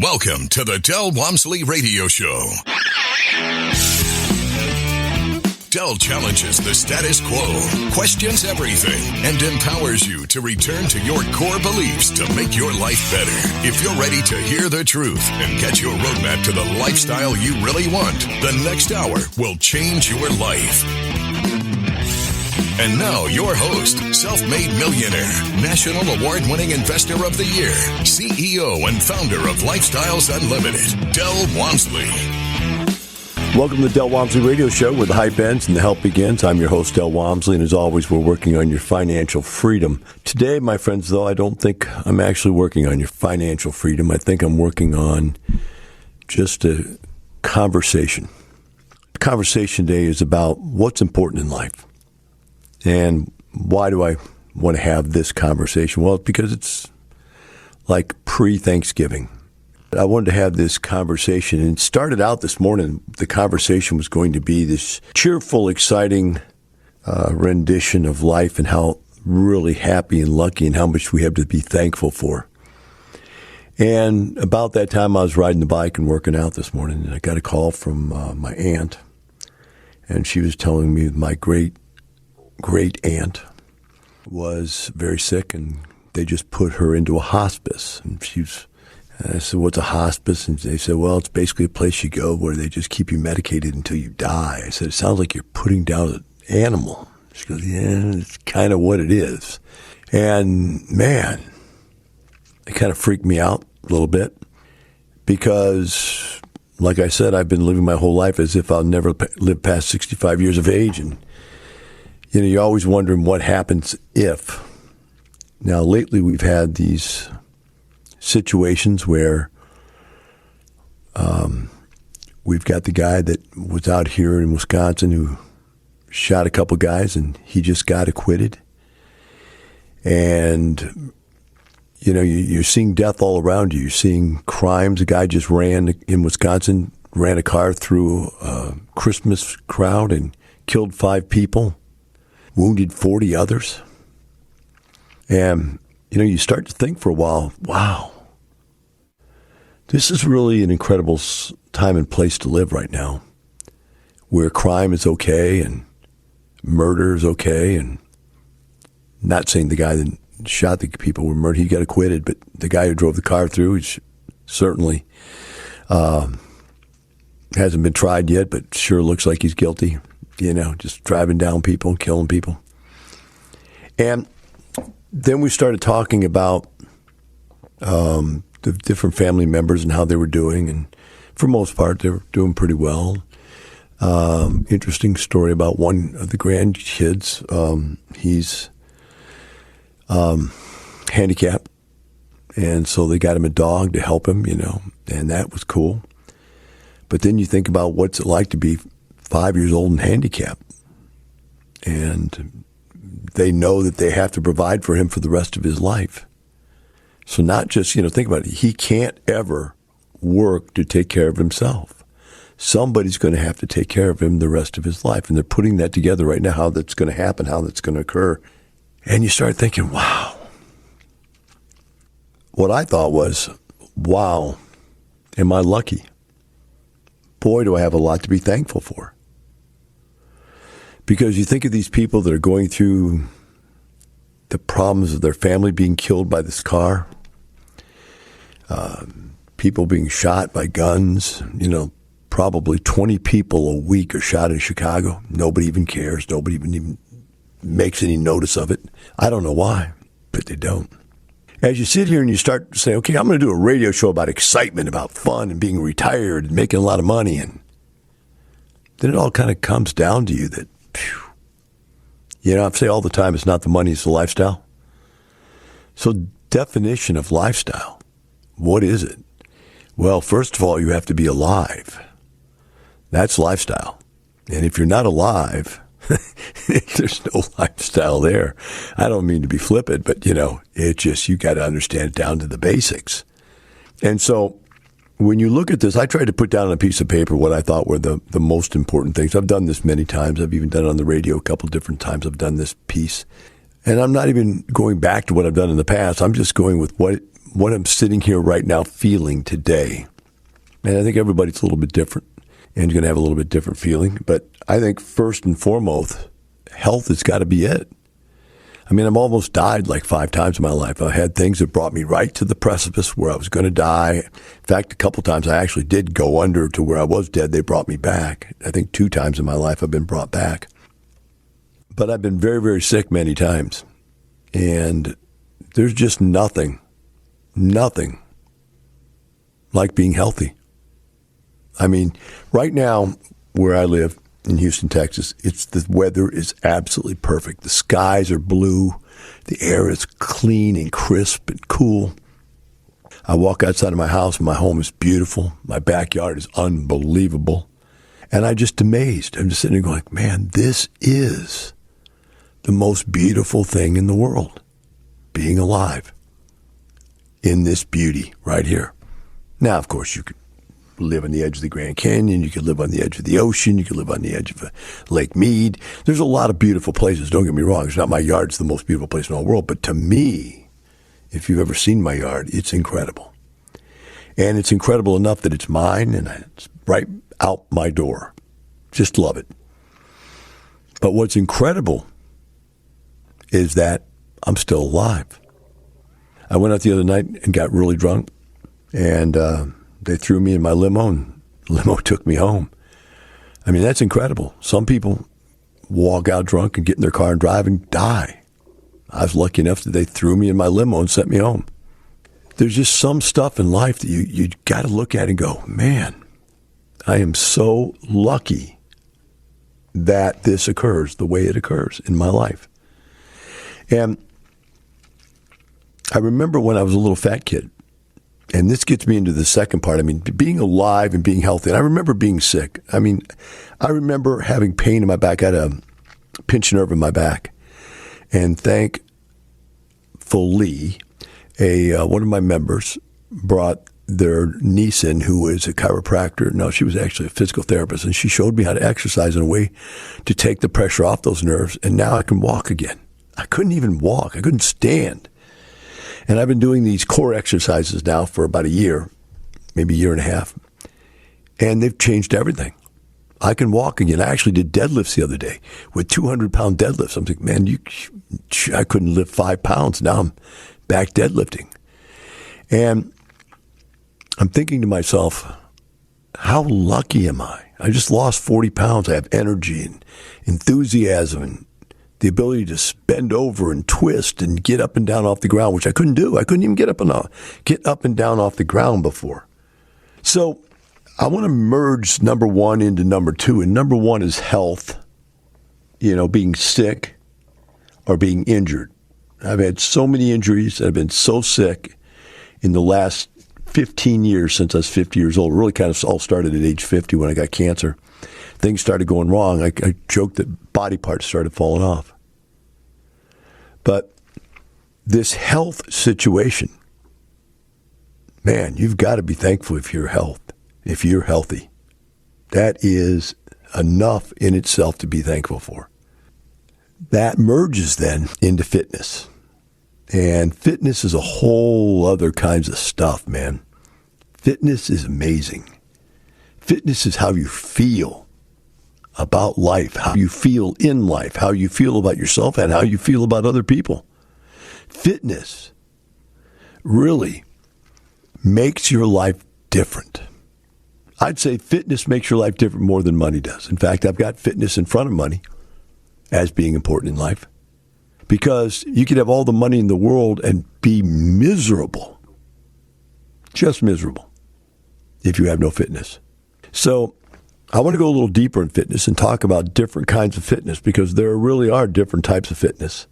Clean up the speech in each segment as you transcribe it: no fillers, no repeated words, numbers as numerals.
Welcome to the Del Walmsley Radio Show. Del challenges the status quo, questions everything, and empowers you to return to your core beliefs to make your life better. If you're ready to hear the truth and get your roadmap to the lifestyle you really want, the next hour will change your life. And now, your host, self-made millionaire, national award-winning investor of the year, CEO and founder of Lifestyles Unlimited, Del Walmsley. Welcome to the Del Walmsley Radio Show, where the hype ends and the help begins. I'm your host, Del Walmsley, and as always, we're working on your financial freedom. Today, my friends, though, I don't think I'm actually working on your financial freedom. I think I'm working on just a conversation. The conversation today is about what's important in life. And why do I want to have this conversation? Well, because it's like pre-Thanksgiving. I wanted to have this conversation, and it started out this morning. The conversation was going to be this cheerful, exciting rendition of life and how really happy and lucky and how much we have to be thankful for. And about that time, I was riding the bike and working out this morning, and I got a call from my aunt, and she was telling me my great aunt was very sick, and they just put her into a hospice. And I said, what's a hospice? And they said, well, it's basically a place you go where they just keep you medicated until you die. I said, it sounds like you're putting down an animal. She goes, yeah, it's kind of what it is. And man, it kind of freaked me out a little bit because, like I said, I've been living my whole life as if I'll never live past 65 years of age. And you know, you're always wondering what happens if. Now, lately we've had these situations where we've got the guy that was out here in Wisconsin who shot a couple guys, and he just got acquitted. And, you know, you're seeing death all around you. You're seeing crimes. A guy just ran in Wisconsin, ran a car through a Christmas crowd and killed 5 people. Wounded 40 others. And, you know, you start to think for a while, wow, this is really an incredible time and place to live right now, where crime is okay and murder is okay. And not saying the guy that shot the people were murdered, he got acquitted, but the guy who drove the car through, which certainly hasn't been tried yet, but sure looks like he's guilty. You know, just driving down people, killing people. And then we started talking about the different family members and how they were doing. And for the most part, they were doing pretty well. Interesting story about one of the grandkids. He's handicapped. And so they got him a dog to help him, you know, and that was cool. But then you think about what's it like to be 5 years old and handicapped. And they know that they have to provide for him for the rest of his life. So not just, you know, think about it. He can't ever work to take care of himself. Somebody's going to have to take care of him the rest of his life. And they're putting that together right now, how that's going to happen, how that's going to occur. And you start thinking, wow. What I thought was, wow, am I lucky? Boy, do I have a lot to be thankful for. Because you think of these people that are going through the problems of their family being killed by this car, people being shot by guns. You know, probably 20 people a week are shot in Chicago. Nobody even cares. Nobody even makes any notice of it. I don't know why, but they don't. As you sit here and you start to say, okay, I'm going to do a radio show about excitement, about fun and being retired and making a lot of money, and then it all kind of comes down to you that, phew, you know, I say all the time, it's not the money, it's the lifestyle. So definition of lifestyle, what is it? Well, first of all, you have to be alive. That's lifestyle. And if you're not alive, there's no lifestyle there. I don't mean to be flippant, but, you know, it just, you got to understand it down to the basics. And so when you look at this, I tried to put down on a piece of paper what I thought were the most important things. I've done this many times. I've even done it on the radio a couple different times. I've done this piece. And I'm not even going back to what I've done in the past. I'm just going with what what I'm sitting here right now feeling today. And I think everybody's a little bit different and going to have a little bit different feeling. But I think first and foremost, health has got to be it. I mean, I've almost died like 5 times in my life. I had things that brought me right to the precipice where I was going to die. In fact, a couple times I actually did go under to where I was dead. They brought me back. I think 2 times in my life I've been brought back. But I've been very, very sick many times. And there's just nothing like being healthy. I mean, right now where I live, in Houston, Texas, the weather is absolutely perfect. The skies are blue. The air is clean and crisp and cool. I walk outside of my house and my home is beautiful. My backyard is unbelievable. And I'm just amazed. I'm just sitting there going, man, this is the most beautiful thing in the world, being alive in this beauty right here. Now, of course, you could live on the edge of the Grand Canyon. You could live on the edge of the ocean. You could live on the edge of Lake Mead. There's a lot of beautiful places. Don't get me wrong. It's not my yard. It's the most beautiful place in the whole world. But to me, if you've ever seen my yard, it's incredible. And it's incredible enough that it's mine and it's right out my door. Just love it. But what's incredible is that I'm still alive. I went out the other night and got really drunk. And they threw me in my limo, and the limo took me home. I mean, that's incredible. Some people walk out drunk and get in their car and drive and die. I was lucky enough that they threw me in my limo and sent me home. There's just some stuff in life that you got to look at and go, man, I am so lucky that this occurs the way it occurs in my life. And I remember when I was a little fat kid. And this gets me into the second part. I mean, being alive and being healthy. And I remember being sick. I mean, I remember having pain in my back. I had a pinched nerve in my back. And thankfully, one of my members brought their niece in who is a chiropractor. No, she was actually a physical therapist. And she showed me how to exercise in a way to take the pressure off those nerves. And now I can walk again. I couldn't even walk. I couldn't stand. And I've been doing these core exercises now for about a year, maybe a year and a half. And they've changed everything. I can walk again. I actually did deadlifts the other day with 200-pound deadlifts. I'm thinking, man, I couldn't lift 5 pounds. Now I'm back deadlifting. And I'm thinking to myself, how lucky am I? I just lost 40 pounds. I have energy and enthusiasm and the ability to bend over and twist and get up and down off the ground, which I couldn't do. I couldn't even get up and down off the ground before. So I want to merge number one into number two. And number one is health, being sick or being injured. I've had so many injuries. I've been so sick in the last 15 years since I was 50 years old. It really kind of all started at age 50 when I got cancer. Things started going wrong. I joked that body parts started falling off. But this health situation, man, you've got to be thankful if you're healthy. That is enough in itself to be thankful for. That merges then into fitness. And fitness is a whole other kinds of stuff, man. Fitness is amazing. Fitness is how you feel about life, how you feel in life, how you feel about yourself, and how you feel about other people. Fitness really makes your life different. I'd say fitness makes your life different more than money does. In fact, I've got fitness in front of money as being important in life because you could have all the money in the world and be miserable, just miserable, if you have no fitness. So I want to go a little deeper in fitness and talk about different kinds of fitness because there really are different types of fitness.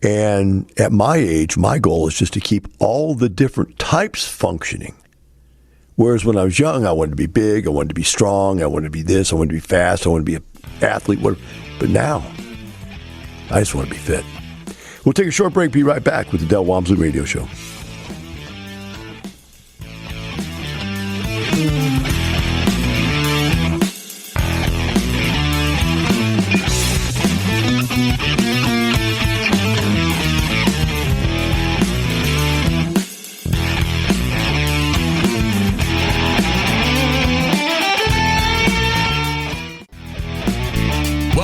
And at my age, my goal is just to keep all the different types functioning. Whereas when I was young, I wanted to be big, I wanted to be strong, I wanted to be this, I wanted to be fast, I wanted to be an athlete. But now, I just want to be fit. We'll take a short break, be right back with the Del Walmsley Radio Show.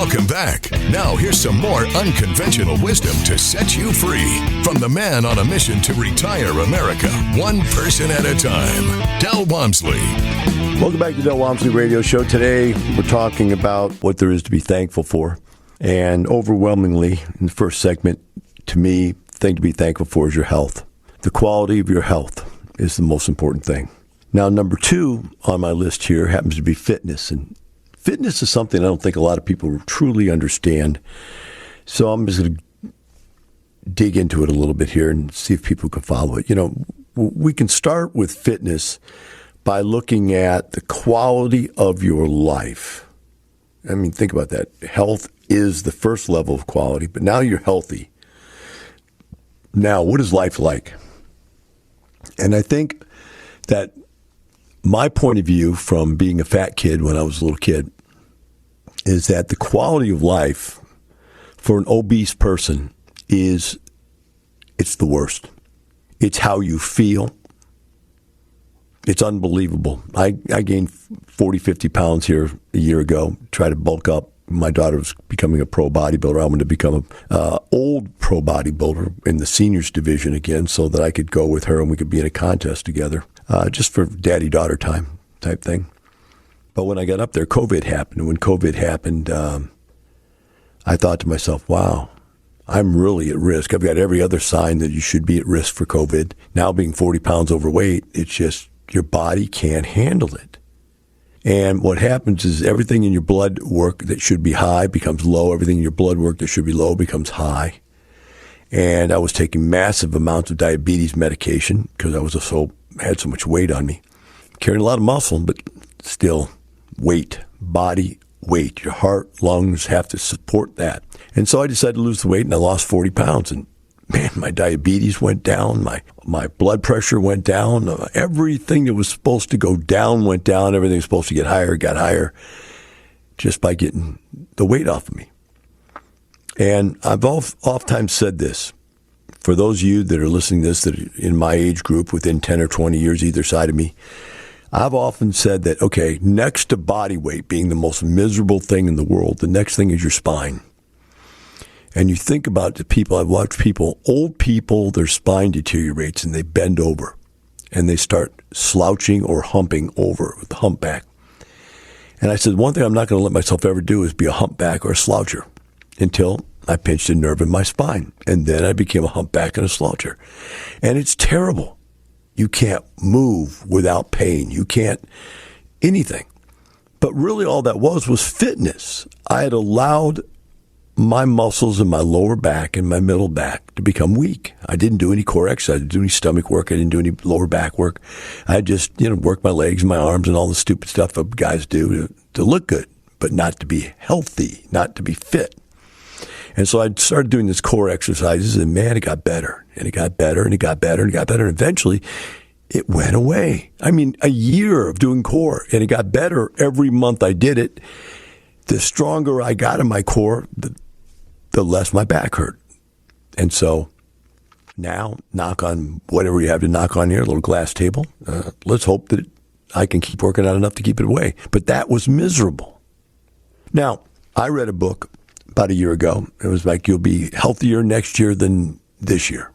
Welcome back. Now here's some more unconventional wisdom to set you free from the man on a mission to retire America, one person at a time, Del Walmsley. Welcome back to the Del Walmsley Radio Show. Today, we're talking about what there is to be thankful for. And overwhelmingly, in the first segment, to me, the thing to be thankful for is your health. The quality of your health is the most important thing. Now, number 2 on my list here happens to be fitness. And fitness is something I don't think a lot of people truly understand. So I'm just going to dig into it a little bit here and see if people can follow it. You know, we can start with fitness by looking at the quality of your life. I mean, think about that. Health is the first level of quality, but now you're healthy. Now, what is life like? And I think that my point of view from being a fat kid when I was a little kid is that the quality of life for an obese person it's the worst. It's how you feel. It's unbelievable. I gained 40, 50 pounds here a year ago, tried to bulk up. My daughter was becoming a pro bodybuilder. I wanted to become an old pro bodybuilder in the seniors division again so that I could go with her and we could be in a contest together, just for daddy-daughter time type thing. But when I got up there, COVID happened. And when COVID happened, I thought to myself, wow, I'm really at risk. I've got every other sign that you should be at risk for COVID. Now being 40 pounds overweight, it's just your body can't handle it. And what happens is everything in your blood work that should be high becomes low. Everything in your blood work that should be low becomes high. And I was taking massive amounts of diabetes medication because I had so much weight on me. Carrying a lot of muscle, but still weight, body weight. Your heart, lungs have to support that. And so I decided to lose the weight, and I lost 40 pounds. And man, my diabetes went down. My blood pressure went down. Everything that was supposed to go down went down. Everything was supposed to get higher got higher just by getting the weight off of me. And I've oftentimes said this. For those of you that are listening to this that are in my age group within 10 or 20 years either side of me, I've often said that, okay, next to body weight being the most miserable thing in the world, the next thing is your spine. And you think about the people, I've watched people, old people, their spine deteriorates and they bend over and they start slouching or humping over with the humpback. And I said, one thing I'm not going to let myself ever do is be a humpback or a sloucher until I pinched a nerve in my spine. And then I became a humpback and a sloucher. And it's terrible. You can't move without pain. You can't anything. But really all that was fitness. I had allowed my muscles in my lower back and my middle back to become weak. I didn't do any core exercise. I didn't do any stomach work. I didn't do any lower back work. I just, worked my legs, my arms, and all the stupid stuff that guys do to look good, but not to be healthy, not to be fit. And so I started doing this core exercises, and man, it got better, and it got better, and it got better, and it got better. And eventually, it went away. I mean, a year of doing core, and it got better every month I did it. The stronger I got in my core, the less my back hurt. And so now, knock on whatever you have to knock on here, a little glass table. Let's hope that I can keep working out enough to keep it away. But that was miserable. Now, I read a book about a year ago. It was like, you'll be healthier next year than this year.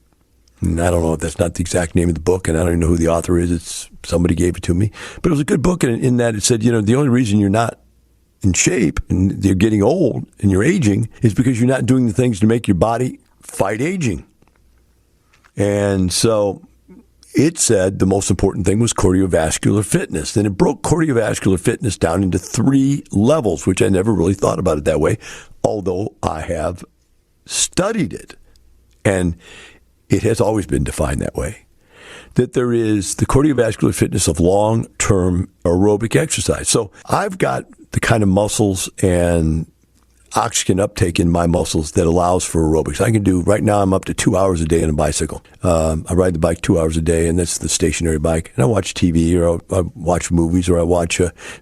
And I don't know if that's not the exact name of the book, and I don't even know who the author is. Somebody gave it to me. But it was a good book in that it said, the only reason you're not in shape and you're getting old and you're aging is because you're not doing the things to make your body fight aging. And so it said the most important thing was cardiovascular fitness. And it broke cardiovascular fitness down into 3 levels, which I never really thought about it that way, although I have studied it. And it has always been defined that way. That there is the cardiovascular fitness of long-term aerobic exercise. So I've got the kind of muscles and oxygen uptake in my muscles that allows for aerobics. I can do, right now I'm up to 2 hours a day on a bicycle. I ride the bike 2 hours a day, and that's the stationary bike. And I watch TV, or I watch movies, or I watch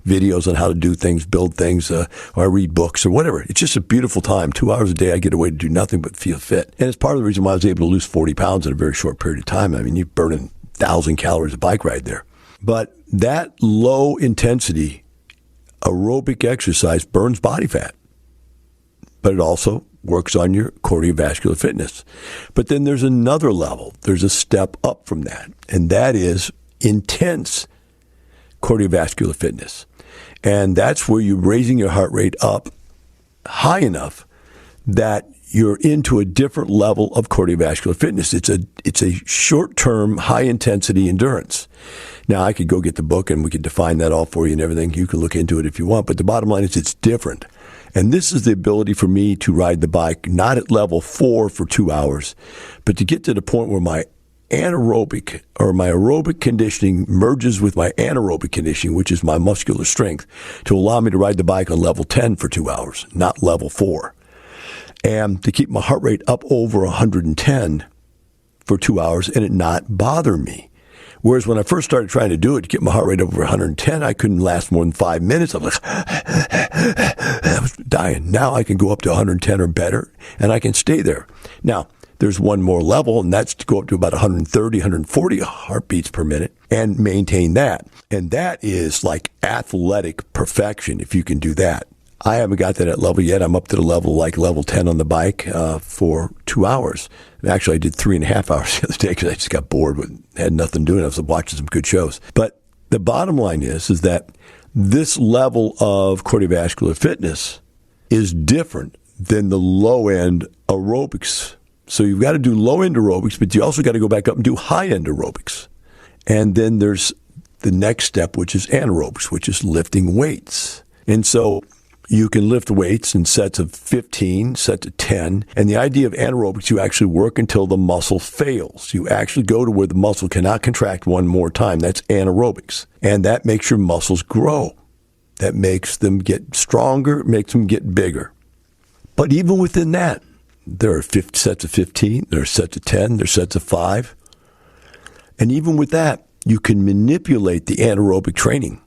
videos on how to do things, build things, or I read books or whatever. It's just a beautiful time. 2 hours a day, I get away to do nothing but feel fit. And it's part of the reason why I was able to lose 40 pounds in a very short period of time. I mean, you're burning 1,000 calories a bike ride there. But that low intensity aerobic exercise burns body fat. but it also works on your cardiovascular fitness. But then there's another level. There's a step up from that, and that is intense cardiovascular fitness. And that's where you're raising your heart rate up high enough that you're into a different level of cardiovascular fitness. It's a short-term, high-intensity endurance. Now, I could go get the book and we could define that all for you and everything. You can look into it if you want, but the bottom line is it's different. And this is the ability for me to ride the bike, not at level 4 for 2 hours, but to get to the point where my anaerobic or my aerobic conditioning merges with my anaerobic conditioning, which is my muscular strength, to allow me to ride the bike on level 10 for 2 hours, not level 4. And to keep my heart rate up over 110 for 2 hours and it not bother me. Whereas when I first started trying to do it, to get my heart rate over 110, I couldn't last more than 5 minutes. I was like, I was dying. Now I can go up to 110 or better, and I can stay there. Now, there's one more level, and that's to go up to about 130, 140 heartbeats per minute and maintain that. And that is like athletic perfection if you can do that. I haven't got to that level yet. I'm up to the level like level 10 on the bike for 2 hours. And actually, I did 3.5 hours the other day because I just got bored with had nothing doing. I was watching some good shows. But the bottom line is that this level of cardiovascular fitness is different than the low-end aerobics. So you've got to do low-end aerobics, but you also got to go back up and do high-end aerobics. And then there's the next step, which is anaerobics, which is lifting weights. And so you can lift weights in sets of 15, sets of 10. And the idea of anaerobics, you actually work until the muscle fails. You actually go to where the muscle cannot contract one more time. That's anaerobics. And that makes your muscles grow. That makes them get stronger, makes them get bigger. But even within that, there are sets of 15, there are sets of 10, there are sets of 5. And even with that, you can manipulate the anaerobic training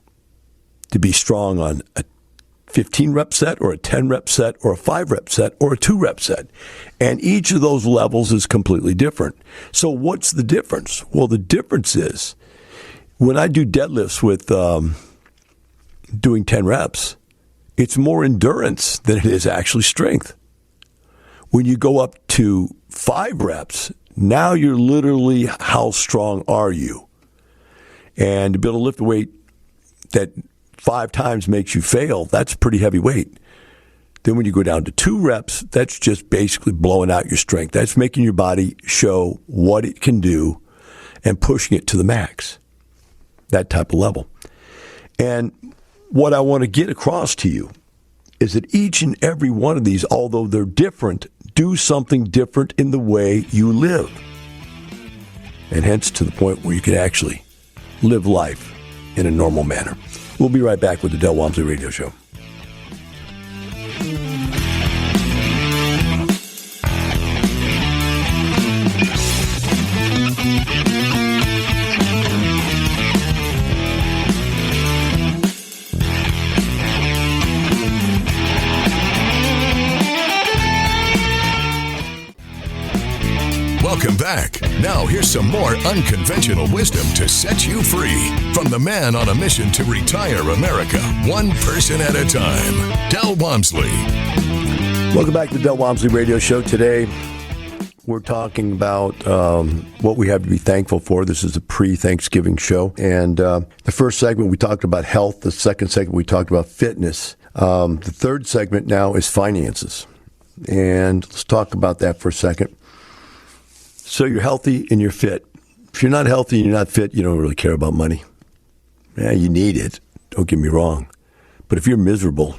to be strong on a 15-rep set or a 10-rep set or a 5-rep set or a 2-rep set. And each of those levels is completely different. So what's the difference? Well, the difference is when I do deadlifts with doing 10 reps, it's more endurance than it is actually strength. When you go up to 5 reps, now you're literally how strong are you? And to be able to lift a weight that 5 times makes you fail, that's pretty heavy weight. Then when you go down to 2 reps, that's just basically blowing out your strength. That's making your body show what it can do and pushing it to the max. That type of level. And what I want to get across to you is that each and every one of these, although they're different, do something different in the way you live. And hence to the point where you can actually live life in a normal manner. We'll be right back with the Del Walmsley Radio Show. Welcome back. Now here's some more unconventional wisdom to set you free from the man on a mission to retire America, one person at a time, Del Walmsley. Welcome back to the Del Walmsley Radio Show. Today, we're talking about what we have to be thankful for. This is a pre-Thanksgiving show. And the first segment, we talked about health. The second segment, we talked about fitness. The third segment now is finances. And let's talk about that for a second. So you're healthy and you're fit. If you're not healthy and you're not fit, you don't really care about money. Yeah, you need it. Don't get me wrong. But if you're miserable,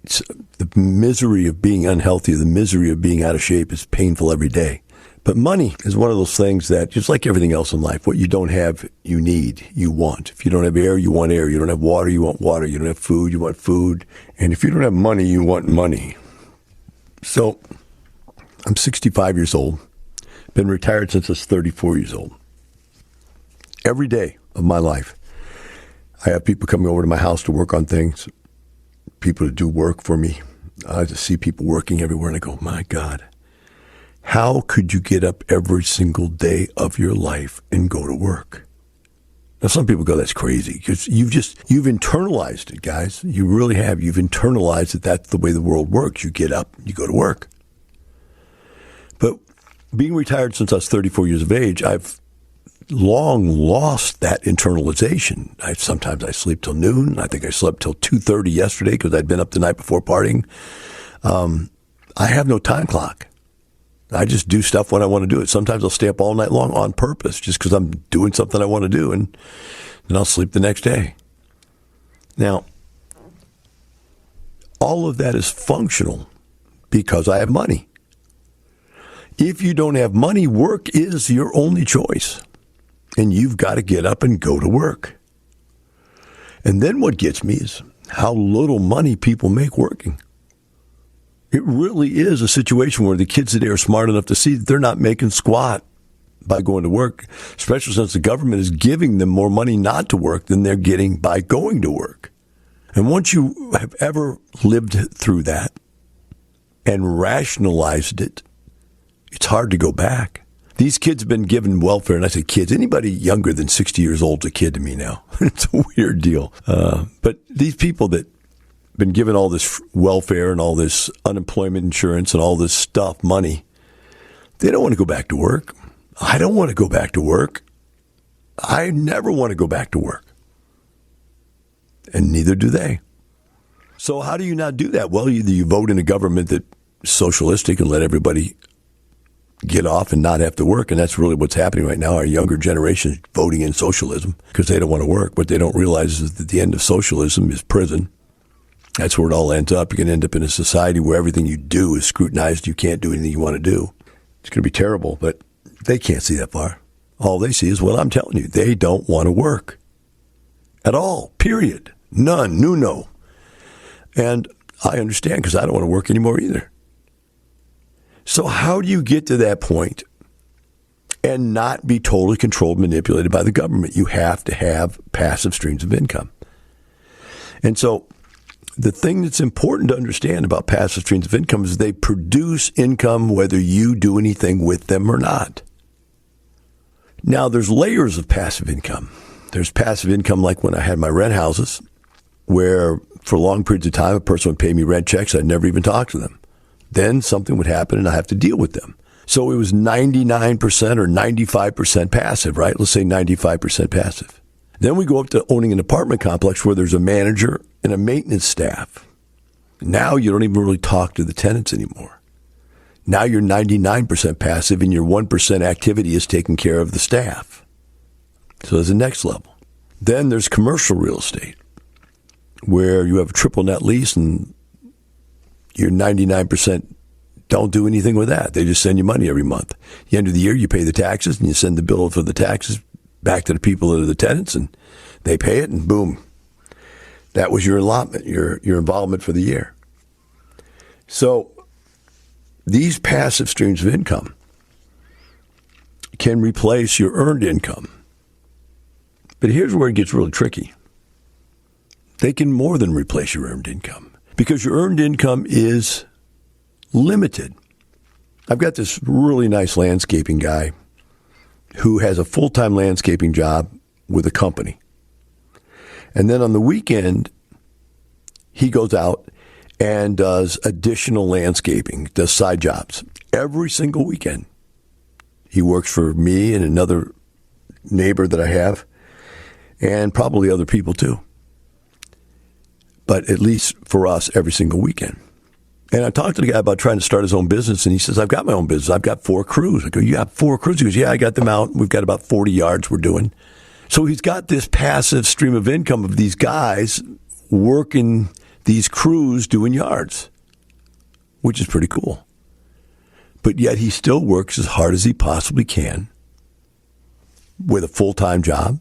the misery of being unhealthy, the misery of being out of shape is painful every day. But money is one of those things that, just like everything else in life, what you don't have, you need, you want. If you don't have air, you want air. You don't have water, you want water. You don't have food, you want food. And if you don't have money, you want money. So I'm 65 years old. Been retired since I was 34 years old. Every day of my life, I have people coming over to my house to work on things, people to do work for me. I just see people working everywhere, and I go, my God, how could you get up every single day of your life and go to work? Now, some people go, that's crazy, because you've internalized it, guys. You really have. You've internalized that that's the way the world works. You get up, you go to work. But being retired since I was 34 years of age, I've long lost that internalization. Sometimes I sleep till noon. I think I slept till 2:30 yesterday because I'd been up the night before partying. I have no time clock. I just do stuff when I want to do it. Sometimes I'll stay up all night long on purpose just because I'm doing something I want to do, and then I'll sleep the next day. Now, all of that is functional because I have money. If you don't have money, work is your only choice, and you've got to get up and go to work. And then what gets me is how little money people make working. It really is a situation where the kids today are smart enough to see that they're not making squat by going to work, especially since the government is giving them more money not to work than they're getting by going to work. And once you have ever lived through that and rationalized it, it's hard to go back. These kids have been given welfare, and I say kids, anybody younger than 60 years old is a kid to me now. It's a weird deal. But these people that been given all this welfare and all this unemployment insurance and all this stuff, money, they don't want to go back to work. I don't want to go back to work. I never want to go back to work. And neither do they. So how do you not do that? Well, either you vote in a government that's socialistic and let everybody get off and not have to work, and that's really what's happening right now. Our younger generation is voting in socialism because they don't want to work. What they don't realize is that the end of socialism is prison. That's where it all ends up. You're going to end up in a society where everything you do is scrutinized. You can't do anything you want to do. It's going to be terrible, but they can't see that far. All they see is what I'm telling you. They don't want to work at all, period. None, no. And I understand because I don't want to work anymore either. So how do you get to that point and not be totally controlled, manipulated by the government? You have to have passive streams of income. And so the thing that's important to understand about passive streams of income is they produce income whether you do anything with them or not. Now, there's layers of passive income. There's passive income like when I had my rent houses, where for long periods of time a person would pay me rent checks. I'd never even talk to them. Then something would happen and I have to deal with them. So it was 99% or 95% passive, right? Let's say 95% passive. Then we go up to owning an apartment complex where there's a manager and a maintenance staff. Now you don't even really talk to the tenants anymore. Now you're 99% passive and your 1% activity is taking care of the staff. So there's the next level. Then there's commercial real estate where you have a triple net lease and you're 99% don't do anything with that. They just send you money every month. At the end of the year, you pay the taxes and you send the bill for the taxes back to the people that are the tenants, and they pay it, and boom. That was your allotment, your involvement for the year. So these passive streams of income can replace your earned income. But here's where it gets really tricky. They can more than replace your earned income because your earned income is limited. I've got this really nice landscaping guy who has a full-time landscaping job with a company. And then on the weekend, he goes out and does additional landscaping, does side jobs every single weekend. He works for me and another neighbor that I have, and probably other people too. But at least for us, every single weekend. And I talked to the guy about trying to start his own business, and he says, I've got my own business. I've got 4 crews. I go, you have 4 crews? He goes, yeah, I got them out. We've got about 40 yards we're doing. So he's got this passive stream of income of these guys working these crews doing yards, which is pretty cool. But yet he still works as hard as he possibly can with a full-time job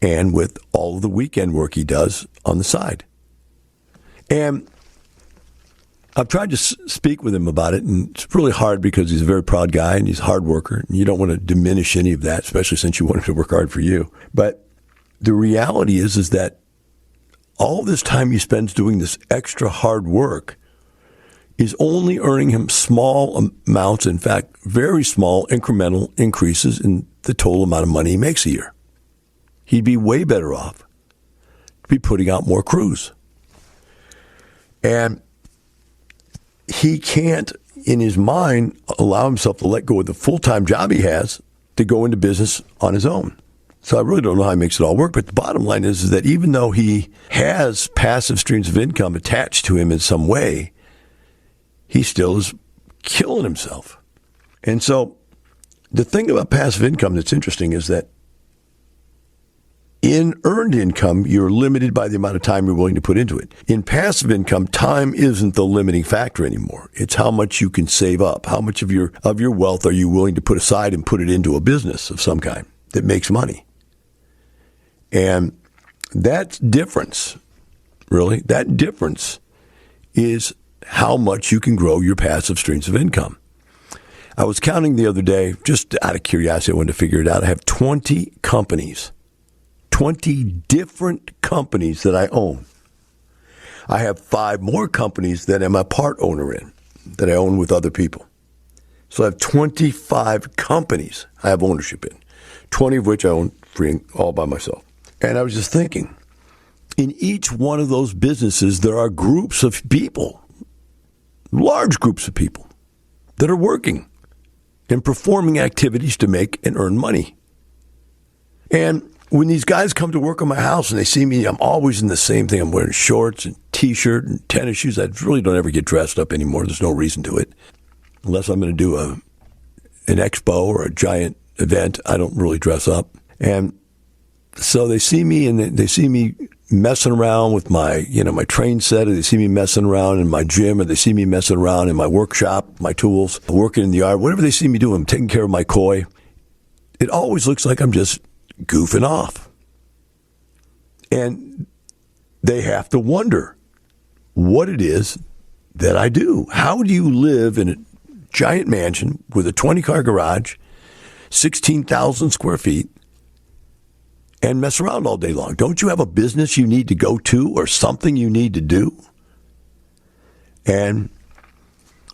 and with all of the weekend work he does on the side. And I've tried to speak with him about it, and it's really hard because he's a very proud guy and he's a hard worker. And you don't want to diminish any of that, especially since you want him to work hard for you. But the reality is that all this time he spends doing this extra hard work is only earning him small amounts, in fact, very small incremental increases in the total amount of money he makes a year. He'd be way better off to be putting out more crews. And he can't, in his mind, allow himself to let go of the full-time job he has to go into business on his own. So I really don't know how he makes it all work. But the bottom line is that even though he has passive streams of income attached to him in some way, he still is killing himself. And so the thing about passive income that's interesting is that in earned income, you're limited by the amount of time you're willing to put into it. In passive income, time isn't the limiting factor anymore. It's how much you can save up. How much of your wealth are you willing to put aside and put it into a business of some kind that makes money? And that difference, really, that difference is how much you can grow your passive streams of income. I was counting the other day, just out of curiosity, I wanted to figure it out. I have 20 companies, 20 different companies that I own. I have 5 more companies that I'm a part owner in, that I own with other people. So I have 25 companies I have ownership in, 20 of which I own free all by myself. And I was just thinking, in each one of those businesses, there are groups of people, large groups of people, that are working and performing activities to make and earn money. And when these guys come to work on my house and they see me, I'm always in the same thing. I'm wearing shorts and T-shirt and tennis shoes. I really don't ever get dressed up anymore. There's no reason to it. Unless I'm going to do an expo or a giant event, I don't really dress up. And so they see me and they see me messing around with my train set, or they see me messing around in my gym, or they see me messing around in my workshop, my tools, working in the yard, whatever they see me doing, I'm taking care of my koi. It always looks like I'm just goofing off. And they have to wonder what it is that I do. How do you live in a giant mansion with a 20-car garage, 16,000 square feet, and mess around all day long? Don't you have a business you need to go to or something you need to do? And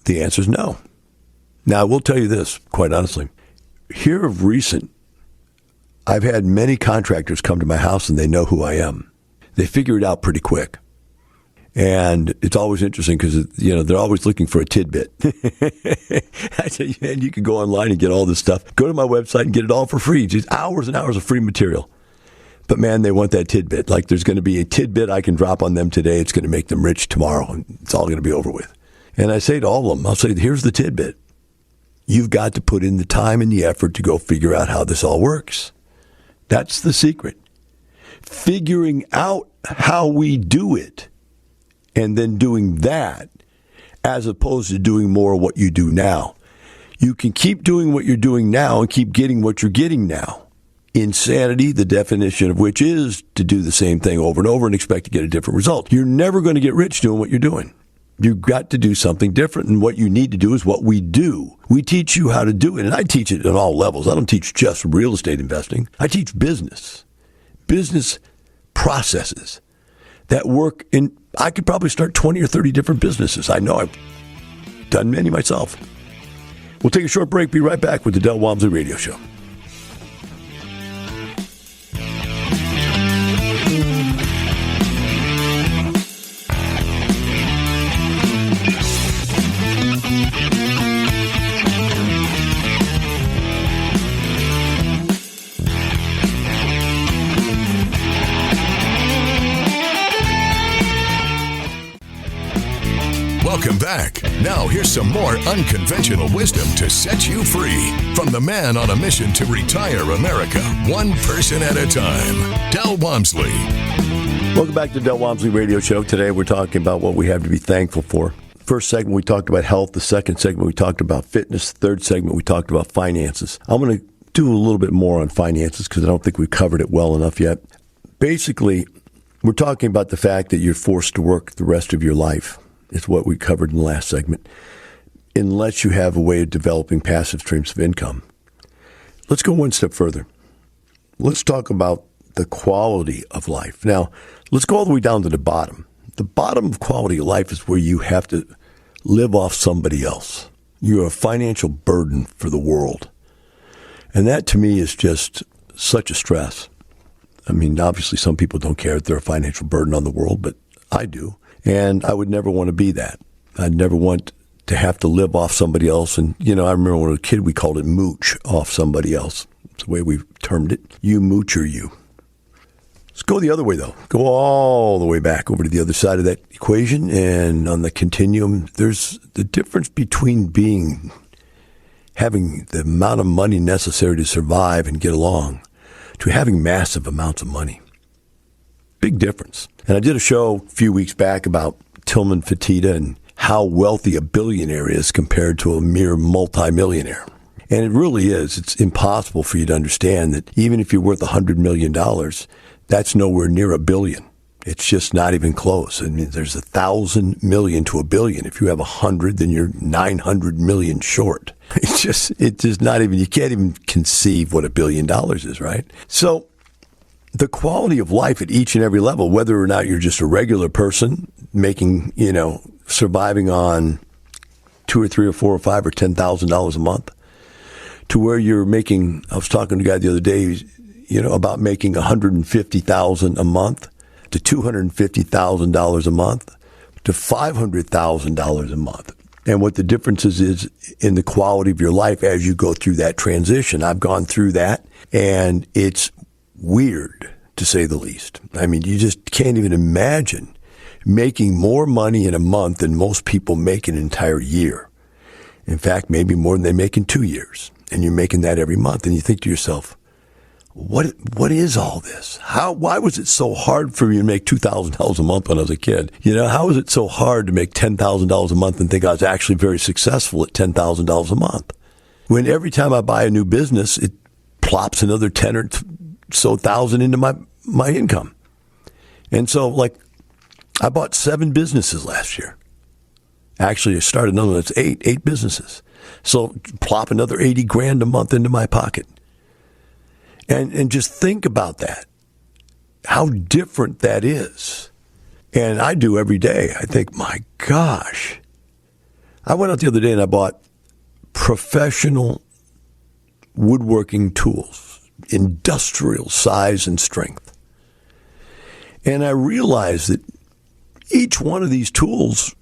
the answer is no. Now, I will tell you this, quite honestly. Here of recent, I've had many contractors come to my house and they know who I am. They figure it out pretty quick. And it's always interesting because, they're always looking for a tidbit. I tell you, man, you can go online and get all this stuff. Go to my website and get it all for free. Just hours and hours of free material. But, man, they want that tidbit. Like there's going to be a tidbit I can drop on them today. It's going to make them rich tomorrow. And it's all going to be over with. And I say to all of them, I'll say, here's the tidbit. You've got to put in the time and the effort to go figure out how this all works. That's the secret. Figuring out how we do it and then doing that as opposed to doing more of what you do now. You can keep doing what you're doing now and keep getting what you're getting now. Insanity, the definition of which is to do the same thing over and over and expect to get a different result. You're never going to get rich doing what you're doing. You've got to do something different, and what you need to do is what we do. We teach you how to do it, and I teach it at all levels. I don't teach just real estate investing. I teach business processes that work in. I could probably start 20 or 30 different businesses. I know I've done many myself. We'll take a short break. Be right back with the Del Walmsley Radio Show. Welcome back. Now here's some more unconventional wisdom to set you free from the man on a mission to retire America, one person at a time, Del Walmsley. Welcome back to the Del Walmsley Radio Show. Today we're talking about what we have to be thankful for. First segment we talked about health. The second segment we talked about fitness. The third segment we talked about finances. I'm going to do a little bit more on finances because I don't think we've covered it well enough yet. Basically, we're talking about the fact that you're forced to work the rest of your life. Is what we covered in the last segment, unless you have a way of developing passive streams of income. Let's go one step further. Let's talk about the quality of life. Now, let's go all the way down to the bottom. The bottom of quality of life is where you have to live off somebody else. You're a financial burden for the world. And that, to me, is just such a stress. I mean, obviously some people don't care if they're a financial burden on the world, but I do. And I would never want to be that. I'd never want to have to live off somebody else. And, I remember when I was a kid, we called it mooch off somebody else. It's the way we termed it. You mooch or you. Let's go the other way, though. Go all the way back over to the other side of that equation. And on the continuum, there's the difference between having the amount of money necessary to survive and get along to having massive amounts of money. Big difference. And I did a show a few weeks back about Tillman Fertitta and how wealthy a billionaire is compared to a mere multimillionaire. And it really is. It's impossible for you to understand that even if you're worth $100 million, that's nowhere near $1 billion. It's just not even close. I mean, there's 1,000 million to $1 billion. If you have 100, then you're 900 million short. It's just not even, you can't even conceive what $1 billion is, right? So the quality of life at each and every level, whether or not you're just a regular person making, surviving on $2 or $3 or $4 or $5 or $10,000 a month, to where you're making, I was talking to a guy the other day, about making $150,000 a month, to $250,000 a month, to $500,000 a month. And what the difference is in the quality of your life as you go through that transition. I've gone through that, and it's weird, to say the least. I mean, you just can't even imagine making more money in a month than most people make an entire year. In fact, maybe more than they make in 2 years. And you're making that every month. And you think to yourself, what is all this? Why was it so hard for me to make $2,000 a month when I was a kid? How was it so hard to make $10,000 a month and think I was actually very successful at $10,000 a month? When every time I buy a new business, it plops another 10 or so thousand into my income. And so, I bought 7 businesses last year. Actually, I started another one that's 8 businesses. So plop another 80 grand a month into my pocket. And just think about that, how different that is. And I do every day. I think, my gosh. I went out the other day and I bought professional woodworking tools, industrial size and strength. And I realized that each one of these tools,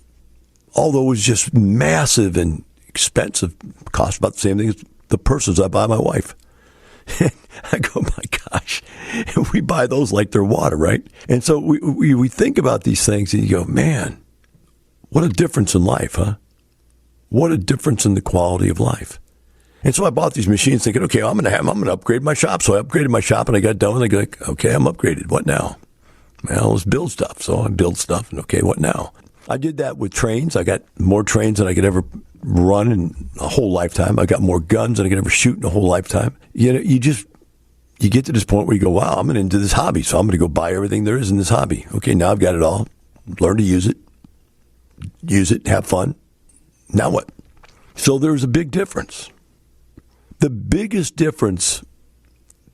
although it was just massive and expensive, cost about the same thing as the purses I buy my wife. I go, my gosh, we buy those like they're water, right? And so we think about these things and you go, man, what a difference in life, huh? What a difference in the quality of life. And so I bought these machines thinking, okay, I'm going to upgrade my shop. So I upgraded my shop and I got done and I go, like, okay, I'm upgraded. What now? Well, let's build stuff. So I build stuff and okay, what now? I did that with trains. I got more trains than I could ever run in a whole lifetime. I got more guns than I could ever shoot in a whole lifetime. You get to this point where you go, wow, I'm into this hobby, so I'm going to go buy everything there is in this hobby. Okay, now I've got it all. Learn to use it, have fun. Now what? So there's a big difference. The biggest difference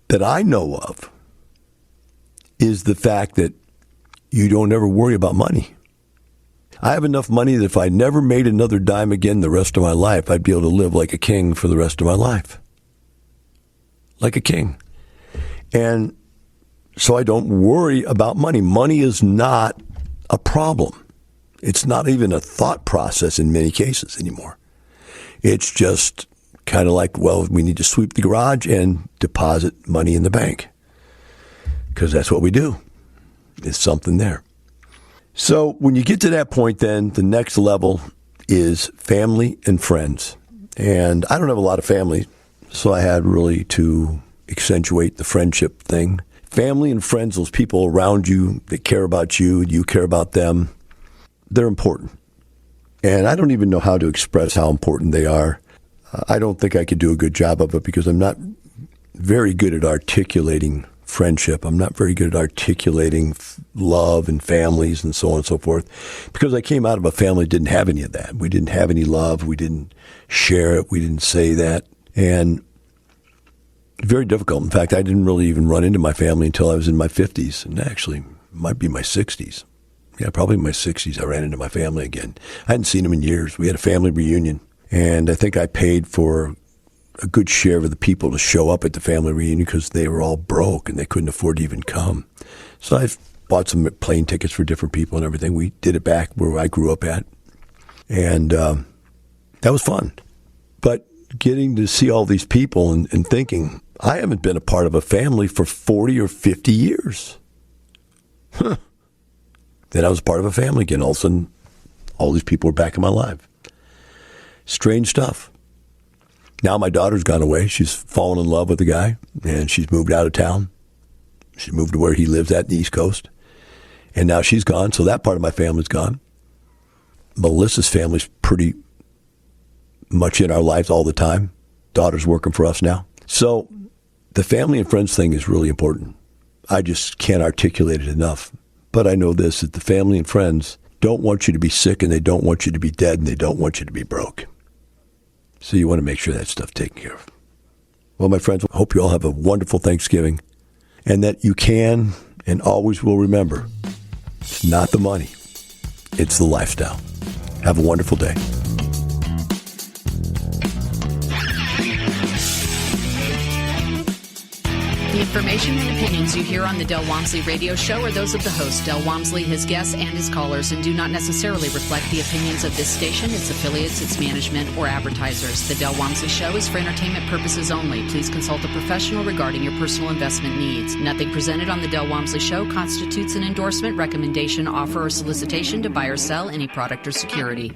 that I know of is the fact that you don't ever worry about money. I have enough money that if I never made another dime again the rest of my life, I'd be able to live like a king for the rest of my life. Like a king. And so I don't worry about money. Money is not a problem. It's not even a thought process in many cases anymore. It's just kind of like, well, we need to sweep the garage and deposit money in the bank. Because that's what we do. There's something there. So when you get to that point, then the next level is family and friends. And I don't have a lot of family, so I had really to accentuate the friendship thing. Family and friends, those people around you that care about you, you care about them, they're important. And I don't even know how to express how important they are. I don't think I could do a good job of it because I'm not very good at articulating friendship. I'm not very good at articulating love and families and so on and so forth because I came out of a family that didn't have any of that. We didn't have any love. We didn't share it. We didn't say that. And very difficult. In fact, I didn't really even run into my family until I was in my 50s, and actually might be my 60s. Yeah, probably in my 60s I ran into my family again. I hadn't seen them in years. We had a family reunion, and I think I paid for a good share of the people to show up at the family reunion because they were all broke and they couldn't afford to even come. So I bought some plane tickets for different people and everything. We did it back where I grew up at. And that was fun. But getting to see all these people and thinking, I haven't been a part of a family for 40 or 50 years. Huh. Then I was part of a family again. All of a sudden, all these people were back in my life. Strange stuff. Now my daughter's gone away. She's fallen in love with the guy, and she's moved out of town. She moved to where he lives at the East Coast. And now she's gone, so that part of my family's gone. Melissa's family's pretty much in our lives all the time. Daughter's working for us now. So the family and friends thing is really important. I just can't articulate it enough. But I know this, that the family and friends don't want you to be sick, and they don't want you to be dead, and they don't want you to be broke. So you want to make sure that stuff's taken care of. Well, my friends, I hope you all have a wonderful Thanksgiving, and that you can and always will remember, it's not the money, it's the lifestyle. Have a wonderful day. The information and opinions you hear on the Del Walmsley radio show are those of the host, Del Walmsley, his guests, and his callers, and do not necessarily reflect the opinions of this station, its affiliates, its management, or advertisers. The Del Walmsley show is for entertainment purposes only. Please consult a professional regarding your personal investment needs. Nothing presented on the Del Walmsley show constitutes an endorsement, recommendation, offer, or solicitation to buy or sell any product or security.